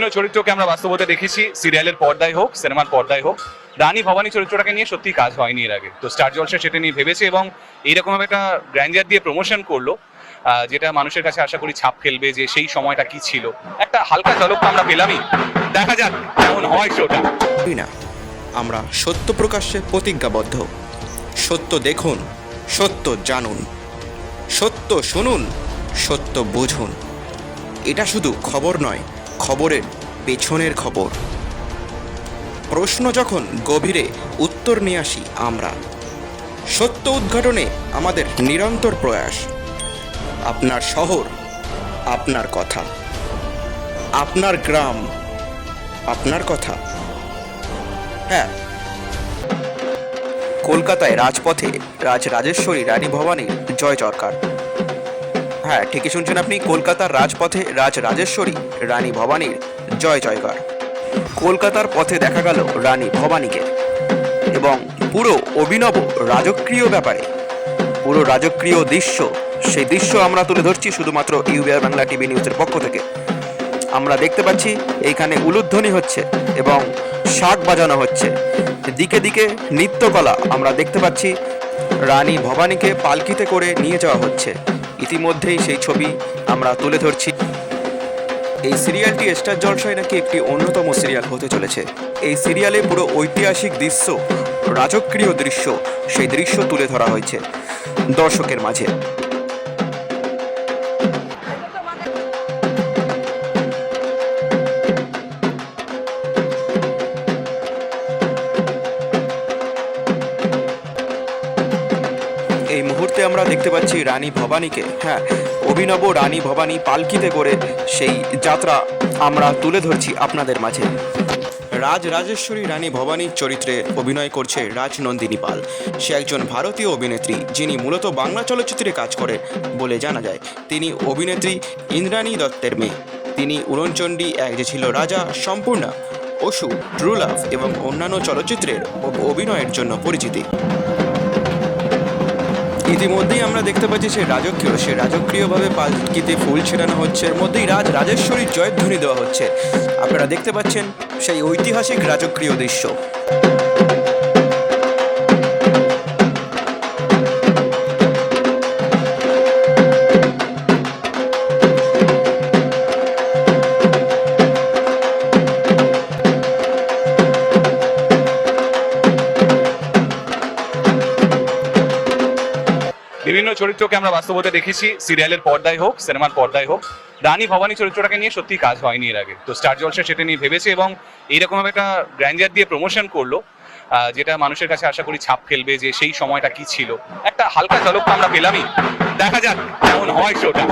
বিভিন্ন চরিত্রকে আমরা বাস্তবতে দেখেছি, সিরিয়ালের পর্দায় হোক, সিনেমার পর্দায় হোক। রানী ভবানী চরিত্রটাকে নিয়ে সত্যি কাজ হয়নি এর আগে, তো স্টার জলসা সেটা নিয়ে ভেবেছে এবং এইরকম একটা গ্র্যান্ডার দিয়ে প্রমোশন করলো, যেটা মানুষের কাছে আশা করি ছাপ ফেলবে যে সেই সময়টা কি ছিল। একটা হালকা ঝলক তো আমরা পেলামই, দেখা যাক কেমন হয় শোটা। না, আমরা সত্য প্রকাশ্যে প্রতিজ্ঞাবদ্ধ। সত্য দেখুন, সত্য জানুন, সত্য শুনুন, সত্য বুঝুন। এটা শুধু খবর নয়, খবরের পেছনের খবর। প্রশ্ন যখন গভীরে, উত্তর নিয়ে আসি আমরা। সত্য উদ্ঘাটনে আমাদের নিরন্তর প্রয়াস। আপনার শহর, আপনার কথা, আপনার গ্রাম, আপনার কথা। হ্যাঁ, কলকাতায় রাজপথে রাজরাজেশ্বরী রানী ভবানীর জয় জয়কার। হ্যাঁ, ঠিকই শুনছেন আপনি, কলকাতার রাজপথে রাজরাজেশ্বরী রানী ভবানীর জয় জয়কার। কলকাতার পথে দেখা গেল রানী ভবানীকে, এবং পুরো অভিনব রাজকীয় ব্যাপারে, পুরো রাজকীয় দৃশ্য, সেই দৃশ্য আমরা তুলে ধরছি শুধুমাত্র ইউবিআর বাংলা টিভি নিউজের পক্ষ থেকে। আমরা দেখতে পাচ্ছি এইখানে উলুধ্বনি হচ্ছে এবং শাঁখ বাজানো হচ্ছে, দিকে দিকে নৃত্যকলা আমরা দেখতে পাচ্ছি। রানী ভবানীকে পালকিতে করে নিয়ে যাওয়া হচ্ছে, ইতিমধ্যেই সেই ছবি আমরা তুলে ধরছি। এই সিরিয়ালটি স্টার জলসায় নাকি একটি অন্যতম সিরিয়াল হতে চলেছে। এই সিরিয়ালে পুরো ঐতিহাসিক দৃশ্য, রাজকীয় দৃশ্য, সেই দৃশ্য তুলে ধরা হয়েছে দর্শকের মাঝে। এই মুহূর্তে আমরা দেখতে পাচ্ছি রানী ভবানীকে, হ্যাঁ, অভিনব রানী ভবানী পালকিতে করে সেই যাত্রা আমরা তুলে ধরছি আপনাদের মাঝে। রাজরাজেশ্বরী রানী ভবানীর চরিত্রে অভিনয় করছে রাজনন্দিনী পাল। সে একজন ভারতীয় অভিনেত্রী, যিনি মূলত বাংলা চলচ্চিত্রে কাজ করে বলে জানা যায়। তিনি অভিনেত্রী ইন্দ্রাণী দত্তের মেয়ে। তিনি উড়নচণ্ডী, এক যে ছিল রাজা, সম্পূর্ণা, অসু, ট্রু লাভ এবং অন্যান্য চলচ্চিত্রের অভিনয়ের জন্য পরিচিতি। ইতিমধ্যেই আমরা দেখতে পাচ্ছি সে রাজকীয়ভাবে পালকিতে ফুল ছেটানো হচ্ছে, এর মধ্যেই রাজরাজেশ্বরীর জয়ধ্বনি দেওয়া হচ্ছে। আপনারা দেখতে পাচ্ছেন সেই ঐতিহাসিক রাজকীয় দৃশ্য। বিভিন্ন চরিত্রকে আমরা বাস্তবতে দেখেছি, সিরিয়ালের পর্দায় হোক, সিনেমার পর্দায় হোক। রানী ভবানী চরিত্রটাকে নিয়ে সত্যি কাজ হয়নি এর আগে, তো স্টার জলসা সেটা নিয়ে ভেবেছে এবং এইরকম একটা গ্র্যান্ডার দিয়ে প্রমোশন করলো, যেটা মানুষের কাছে আশা করি ছাপ ফেলবে যে সেই সময়টা কি ছিল। একটা হালকা ঝলক তো আমরা পেলামই, দেখা যাক কেমন হয় শোটা।